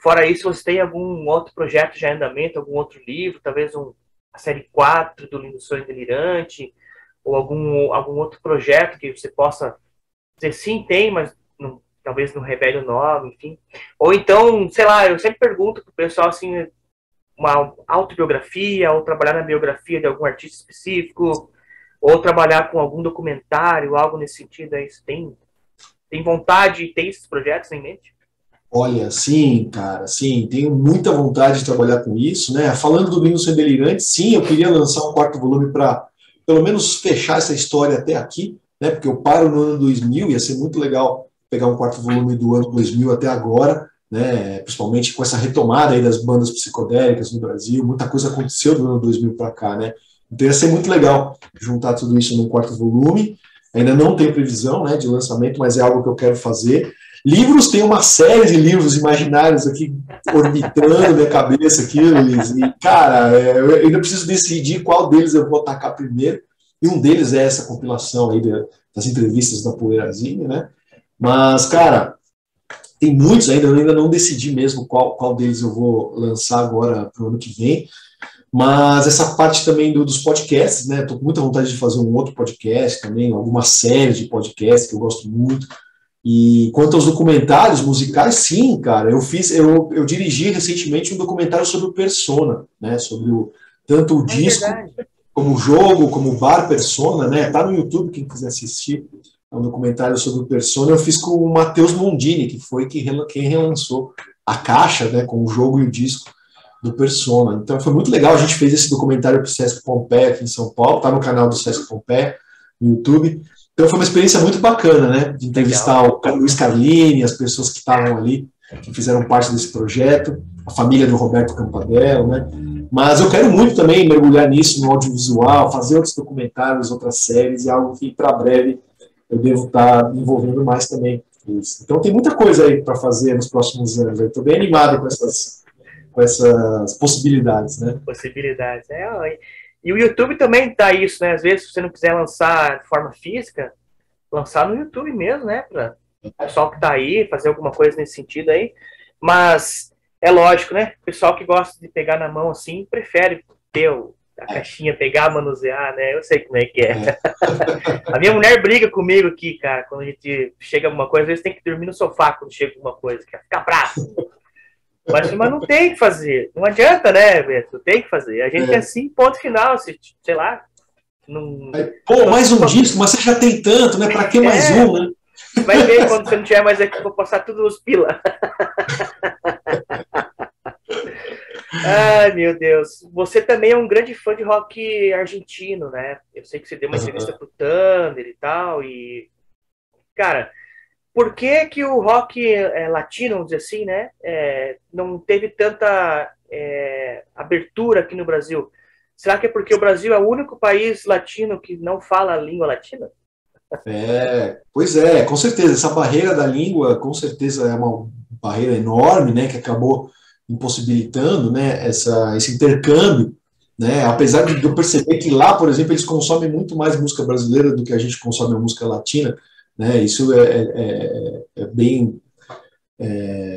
Fora isso, você tem algum outro projeto já em andamento, algum outro livro, talvez a série 4 do Lindo Sonho Delirante, ou algum outro projeto que você possa dizer sim, tem, mas talvez não revele o nome, enfim. Ou então, sei lá, eu sempre pergunto pro pessoal assim, uma autobiografia, ou trabalhar na biografia de algum artista específico, ou trabalhar com algum documentário, algo nesse sentido aí. Você tem vontade, tem esses projetos em mente? Olha, sim, cara, sim, tenho muita vontade de trabalhar com isso, né? Falando do Linus Sem Delirante, sim, eu queria lançar um quarto volume para, pelo menos, fechar essa história até aqui, né? Porque eu paro no ano 2000, ia ser muito legal pegar um quarto volume do ano 2000 até agora, né? Principalmente com essa retomada aí das bandas psicodélicas no Brasil, muita coisa aconteceu do ano 2000 para cá, né? Então ia ser muito legal juntar tudo isso num quarto volume. Ainda não tenho previsão, né, de lançamento, mas é algo que eu quero fazer. Livros, tem uma série de livros imaginários aqui orbitando na minha cabeça aqui, Luiz. E, cara, eu ainda preciso decidir qual deles eu vou atacar primeiro. E um deles é essa compilação aí das entrevistas da Poeirazinha, né? Mas, cara, tem muitos ainda, eu ainda não decidi mesmo qual deles eu vou lançar agora para o ano que vem. Mas essa parte também dos podcasts, né? Estou com muita vontade de fazer um outro podcast também, alguma série de podcasts que eu gosto muito. E quanto aos documentários musicais, sim, cara, eu dirigi recentemente um documentário sobre o Persona, né? Sobre tanto o É disco, verdade. como o jogo, como o bar Persona, né? Tá no YouTube, quem quiser assistir. É um documentário sobre o Persona. Eu fiz com o Matheus Mondini, que foi quem relançou a caixa, né? Com o jogo e o disco do Persona. Então foi muito legal. A gente fez esse documentário para o Sesc Pompeia aqui em São Paulo, tá no canal do Sesc Pompeia, no YouTube. Então foi uma experiência muito bacana, né? De Legal. entrevistar o Luiz Carlini, as pessoas que estavam ali, que fizeram parte desse projeto, a família do Roberto Campadella, né? Mas eu quero muito também mergulhar nisso, no audiovisual, fazer outros documentários, outras séries, e algo que para breve eu devo estar me envolvendo mais também. Então tem muita coisa aí para fazer nos próximos anos. Eu estou bem animado com essas possibilidades, né? Possibilidades. E o YouTube também dá isso, né? Às vezes, se você não quiser lançar de forma física, lançar no YouTube mesmo, né? Para o pessoal que tá aí, fazer alguma coisa nesse sentido aí. Mas é lógico, né? O pessoal que gosta de pegar na mão assim, prefere ter a caixinha, pegar, manusear, né? Eu sei como é que é. A minha mulher briga comigo aqui, cara, quando a gente chega alguma coisa, às vezes tem que dormir no sofá quando chega alguma coisa, quer ficar bravo. Mas não tem que fazer. Não adianta, né, Beto? Tem que fazer. A gente é assim, ponto final. Sei lá, Não, Aí, pô, mais um disco, mas você já tem tanto, né? Pra que mais um, né? Vai ver quando você não tiver mais aqui, vou passar tudo nos pila. Ai, meu Deus. Você também é um grande fã de rock argentino, né? Eu sei que você deu uma entrevista pro Thunder e tal, e... Cara, por que que o rock latino, vamos dizer assim, né? Não teve tanta abertura aqui no Brasil? Será que é porque o Brasil é o único país latino que não fala a língua latina? Pois é, com certeza, essa barreira da língua, com certeza é uma barreira enorme, né, que acabou impossibilitando, né, esse intercâmbio, né, apesar de eu perceber que lá, por exemplo, eles consomem muito mais música brasileira do que a gente consome a música latina, né, isso é bem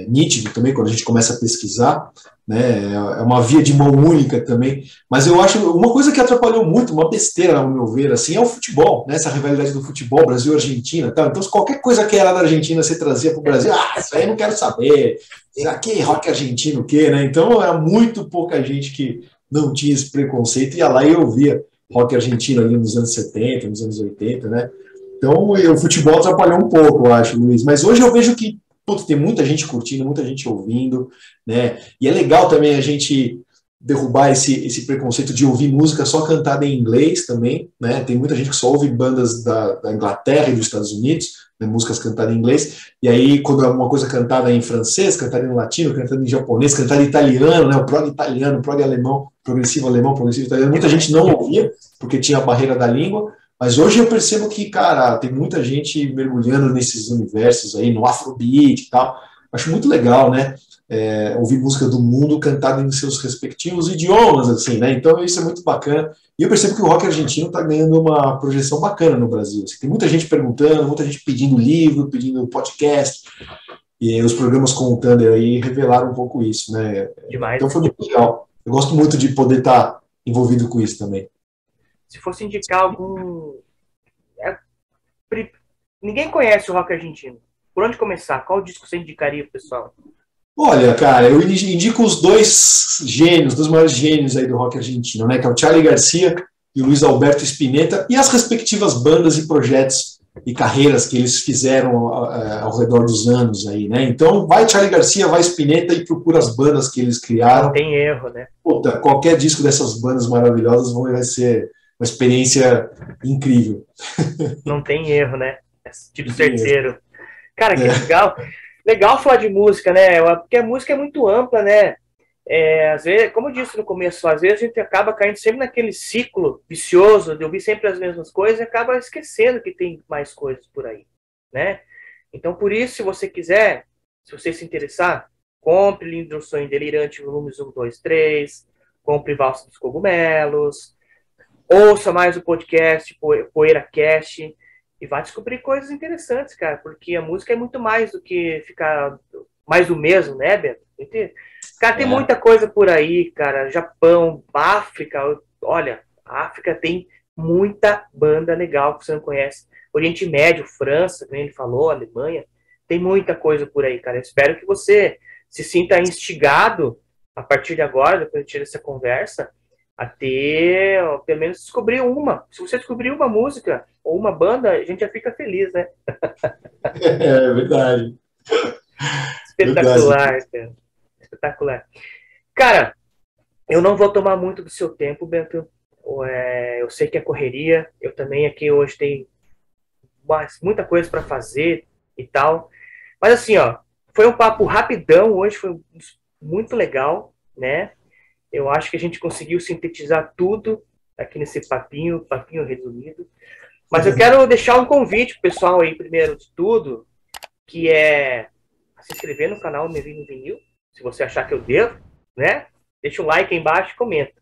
nítido também quando a gente começa a pesquisar, né? É uma via de mão única também. Mas eu acho uma coisa que atrapalhou muito, uma besteira, ao meu ver, assim, é o futebol, né? Essa rivalidade do futebol, Brasil-Argentina, tal. Então, se qualquer coisa que era da Argentina você trazia para o Brasil, isso aí eu não quero saber. Isso aqui, rock argentino, o quê, né? Então, era muito pouca gente que não tinha esse preconceito, ia lá e ouvia rock argentino ali nos anos 70, nos anos 80, né? Então, o futebol atrapalhou um pouco, eu acho, Luiz. Mas hoje eu vejo que tem muita gente curtindo, muita gente ouvindo, né? E é legal também a gente derrubar esse preconceito de ouvir música só cantada em inglês também, né? Tem muita gente que só ouve bandas da Inglaterra e dos Estados Unidos, né? Músicas cantadas em inglês, e aí quando é uma coisa cantada em francês, cantada em latino, cantada em japonês, cantada em italiano, né? O prog italiano, o prog alemão, progressivo italiano, muita gente não ouvia, porque tinha a barreira da língua, mas hoje eu percebo que, cara, tem muita gente mergulhando nesses universos aí, no Afrobeat e tal. Acho muito legal, né? Ouvir música do mundo cantada em seus respectivos idiomas, assim, né? Então isso é muito bacana. E eu percebo que o rock argentino está ganhando uma projeção bacana no Brasil. Assim, tem muita gente perguntando, muita gente pedindo livro, pedindo podcast. E os programas com o Thunder aí revelaram um pouco isso, né? Demais, Então né? foi muito legal. Eu gosto muito de poder estar envolvido com isso também. Se fosse indicar algum... Ninguém conhece o rock argentino. Por onde começar? Qual disco você indicaria pro pessoal? Olha, cara, eu indico os dois gênios, dos maiores gênios aí do rock argentino, né? Que é o Charly Garcia e o Luiz Alberto Spinetta, e as respectivas bandas e projetos e carreiras que eles fizeram ao redor dos anos aí, né? Então, vai Charly Garcia, vai Spinetta e procura as bandas que eles criaram. Não tem erro, né? Puta, qualquer disco dessas bandas maravilhosas vai ser uma experiência incrível. Não tem erro, né? É tiro Não tem erro. certeiro. Cara, que legal. Legal falar de música, né? Porque a música é muito ampla, né? Às vezes, como eu disse no começo, às vezes a gente acaba caindo sempre naquele ciclo vicioso de ouvir sempre as mesmas coisas e acaba esquecendo que tem mais coisas por aí, né? Então, por isso, se você quiser, se você se interessar, compre Lindo Sonho Delirante, volumes 1, 2, 3, compre Valsa dos Cogumelos, ouça mais o podcast PoeiraCast e vai descobrir coisas interessantes, cara, porque a música é muito mais do que ficar mais do mesmo, né, Beto? Cara, tem muita coisa por aí, cara. Japão, África, olha, a África tem muita banda legal que você não conhece. Oriente Médio, França, como ele falou, Alemanha, tem muita coisa por aí, cara. Eu espero que você se sinta instigado a partir de agora, depois de dessa conversa, a ter, ó, pelo menos descobrir uma. Se você descobrir uma música ou uma banda, a gente já fica feliz, né? É verdade. Espetacular, Verdade. cara. Espetacular. Cara, eu não vou tomar muito do seu tempo, Bento. Eu sei que é correria. Eu também aqui hoje tenho muita coisa para fazer e tal. Mas assim, ó, foi um papo rapidão hoje, foi muito legal, né? Eu acho que a gente conseguiu sintetizar tudo aqui nesse papinho resumido. Mas eu quero deixar um convite pro pessoal aí, primeiro de tudo, que é se inscrever no canal Nevino Vinil, se você achar que eu devo, né? Deixa um like aí embaixo e comenta.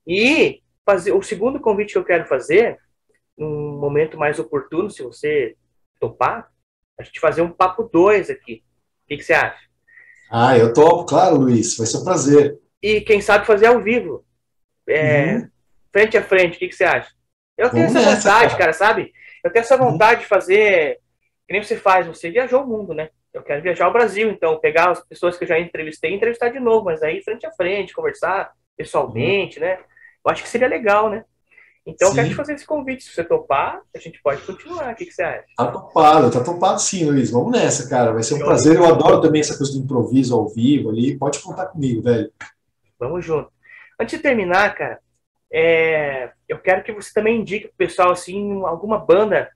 E fazer o segundo convite que eu quero fazer, num momento mais oportuno, se você topar, a gente fazer um papo 2 aqui. O que você acha? Eu topo, claro, Luiz, vai ser um prazer. E quem sabe fazer ao vivo, Uhum. frente a frente, o que você acha? Eu tenho Vamos essa nessa, vontade, cara. cara, sabe? Eu tenho essa Uhum. vontade de fazer, que nem você faz, você viajou o mundo, né? Eu quero viajar ao Brasil, então, pegar as pessoas que eu já entrevistei e entrevistar de novo, mas aí frente a frente, conversar Uhum. pessoalmente, né? Eu acho que seria legal, né? Então eu quero te Sim, fazer esse convite. Se você topar, a gente pode continuar. O que você acha? tá topado sim, Luiz. Vamos nessa, cara. Vai ser um Show de prazer. Eu bola. adoro também essa coisa do improviso ao vivo ali. Pode contar comigo, velho. Vamos junto. Antes de terminar, cara, eu quero que você também indique pro pessoal, assim, alguma banda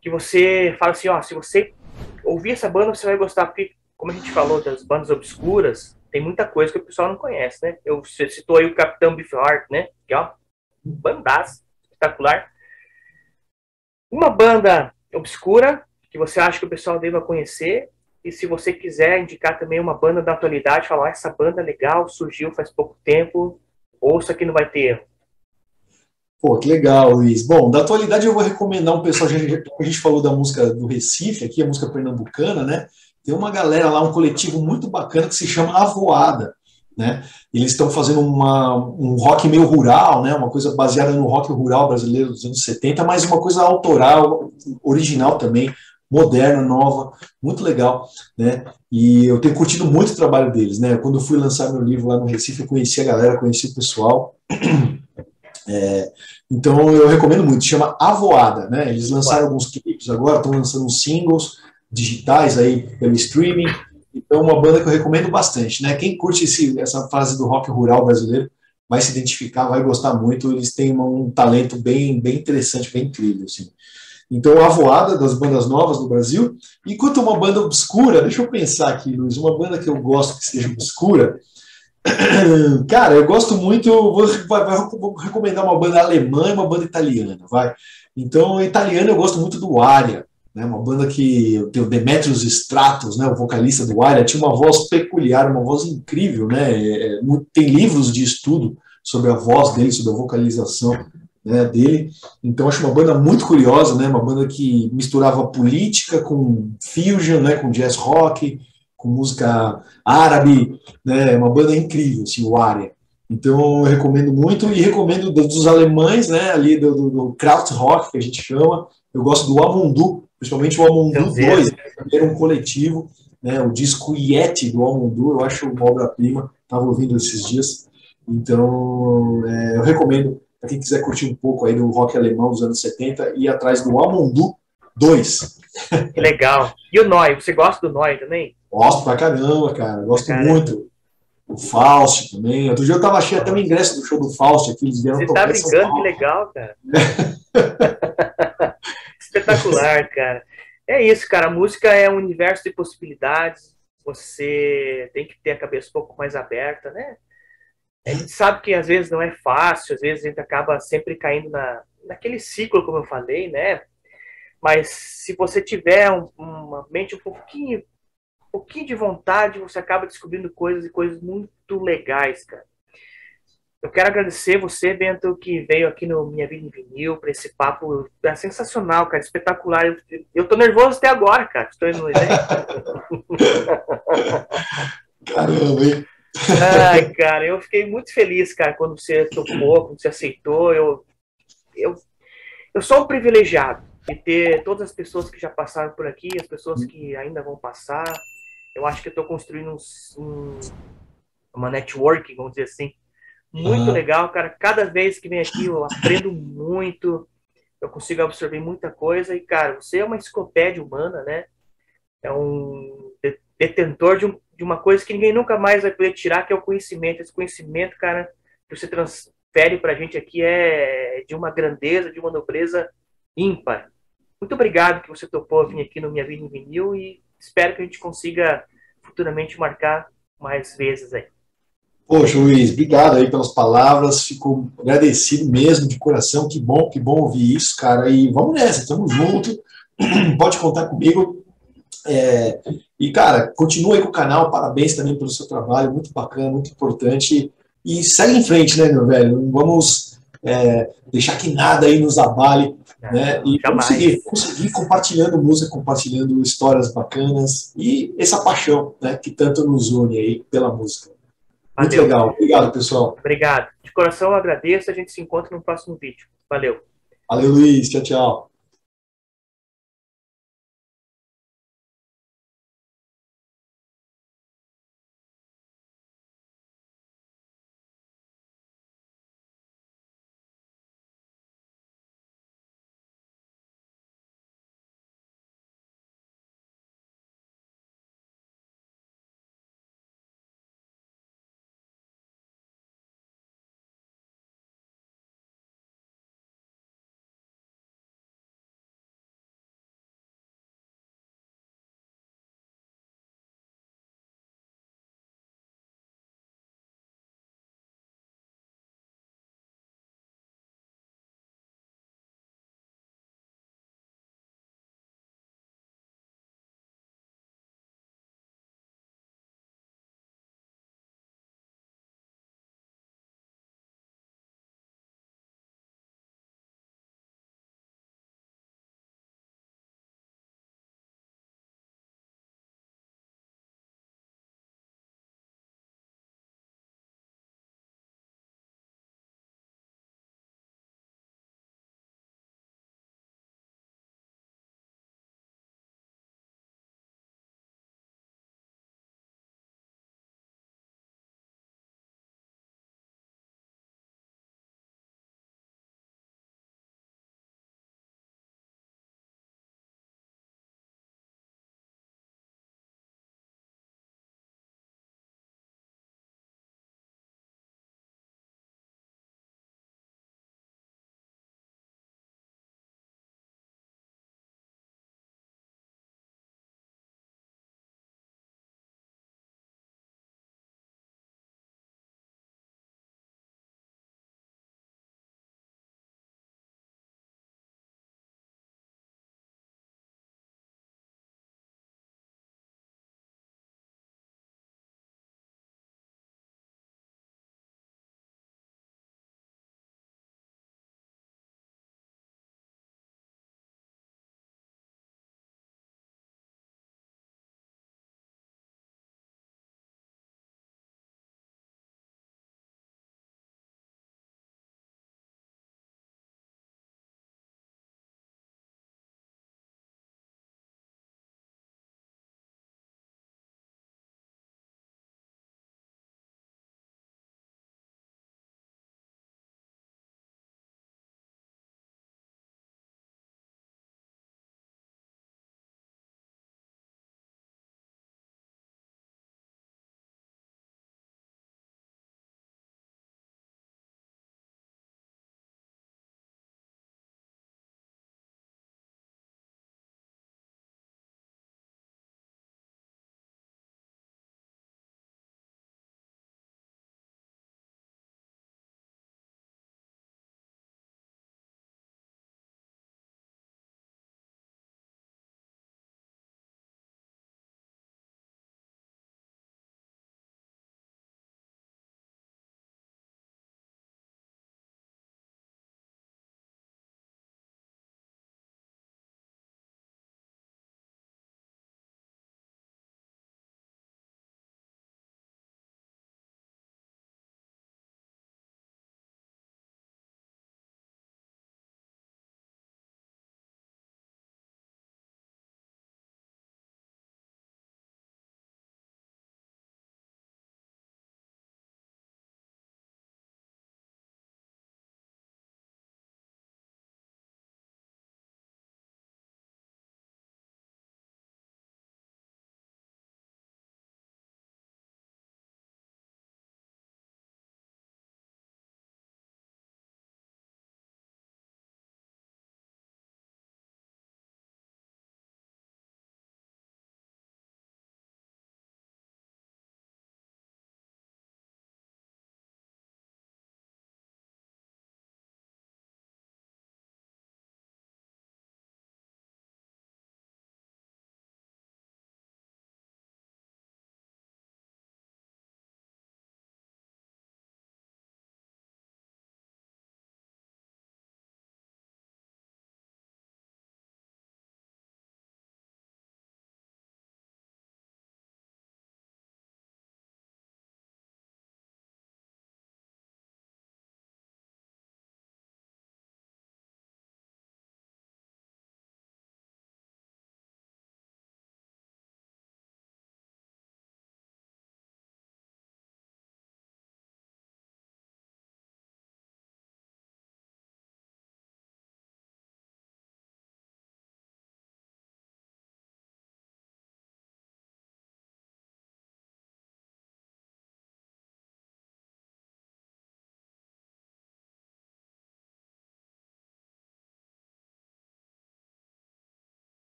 que você fala assim, ó, se você ouvir essa banda, você vai gostar, porque, como a gente falou das bandas obscuras, tem muita coisa que o pessoal não conhece, né? Você citou aí o Capitão Beefheart, né? Que é uma bandaça espetacular. Uma banda obscura que você acha que o pessoal deva conhecer, e se você quiser indicar também uma banda da atualidade, falar, essa banda é legal, surgiu faz pouco tempo, ouça que não vai ter erro. Pô, que legal, Luiz. Bom, da atualidade eu vou recomendar um pessoal, a gente falou da música do Recife, aqui, a música pernambucana, né? Tem uma galera lá, um coletivo muito bacana que se chama Avoada, né? Eles estão fazendo um rock meio rural, né? Uma coisa baseada no rock rural brasileiro dos anos 70, mas uma coisa autoral, original também, moderna, nova, muito legal, né? E eu tenho curtido muito o trabalho deles, né? Quando eu fui lançar meu livro lá no Recife, eu conheci a galera, conheci o pessoal. Então eu recomendo muito, chama Avoada, né? Eles lançaram alguns clipes agora, estão lançando uns singles digitais aí pelo streaming. Então é uma banda que eu recomendo bastante, né? Quem curte essa fase do rock rural brasileiro vai se identificar, vai gostar muito. Eles têm um talento bem interessante, bem incrível, assim. Então, a Avoada das bandas novas do Brasil. E quanto a uma banda obscura, deixa eu pensar aqui, Luiz, uma banda que eu gosto que seja obscura. Cara, eu gosto muito, vou recomendar uma banda alemã e uma banda italiana, vai. Então, italiana eu gosto muito do Aria, né? Uma banda que tem o Demetrios Stratos, né? O vocalista do Aria, tinha uma voz peculiar, uma voz incrível, né? Tem livros de estudo sobre a voz dele, sobre a vocalização, né, dele. Então, acho uma banda muito curiosa, né? Uma banda que misturava política com fusion, né? Com jazz rock, com música árabe, né? Uma banda incrível, assim, o Aria. Então, eu recomendo muito e recomendo dos alemães, né? Ali do Krautrock, que a gente chama. Eu gosto do Amundu, principalmente o Amundu Sonzeira. 2, que era um coletivo, né? O disco Yeti do Amundu, eu acho uma obra-prima. Estava ouvindo esses dias. Então, eu recomendo para quem quiser curtir um pouco aí do rock alemão dos anos 70 ir atrás do Amundu 2. Que legal. E o Noi, você gosta do Noi também? Gosto pra caramba, cara. Gosto Caramba. muito. O Faust também. Outro dia eu tava achei até um ingresso do show do Faust aqui, eles vieram Você tá tocar em São brincando, que Paulo. legal, cara. Espetacular, cara. É isso, cara. A música é um universo de possibilidades. Você tem que ter a cabeça um pouco mais aberta, né? A gente sabe que às vezes não é fácil, às vezes a gente acaba sempre caindo naquele ciclo, como eu falei, né? Mas se você tiver uma mente um pouquinho de vontade, você acaba descobrindo coisas e coisas muito legais, cara. Eu quero agradecer você, Bento, que veio aqui no Minha Vida em Vinil, para esse papo sensacional, cara, espetacular. Eu tô nervoso até agora, cara. Estou indo no evento. Caramba, hein? Ai, cara, eu fiquei muito feliz, cara, quando você topou, quando você aceitou. Eu, eu sou um privilegiado de ter todas as pessoas que já passaram por aqui, as pessoas que ainda vão passar. Eu acho que eu estou construindo uma networking, vamos dizer assim, muito Aham. legal, cara. Cada vez que vem aqui eu aprendo muito, eu consigo absorver muita coisa. E, cara, você é uma enciclopédia humana, né? É um detentor de uma coisa que ninguém nunca mais vai poder tirar, que é o conhecimento. Esse conhecimento, cara, que você transfere pra gente aqui é de uma grandeza, de uma nobreza ímpar. Muito obrigado que você topou vir aqui no Minha Vida em Vinil e espero que a gente consiga futuramente marcar mais vezes aí. Poxa, Luiz, obrigado aí pelas palavras. Fico agradecido mesmo, de coração. Que bom ouvir isso, cara. E vamos nessa, tamo junto. Pode contar comigo. E, cara, continua aí com o canal. Parabéns também pelo seu trabalho. Muito bacana, muito importante. E segue em frente, né, meu velho? Não vamos deixar que nada aí nos abale, né? Não, E jamais. vamos seguir compartilhando música, compartilhando histórias bacanas e essa paixão, né, que tanto nos une aí pela música. Muito Valeu. legal. Obrigado, pessoal. Obrigado. De coração eu agradeço. A gente se encontra no próximo vídeo. Valeu. Valeu, Luiz. Tchau, tchau.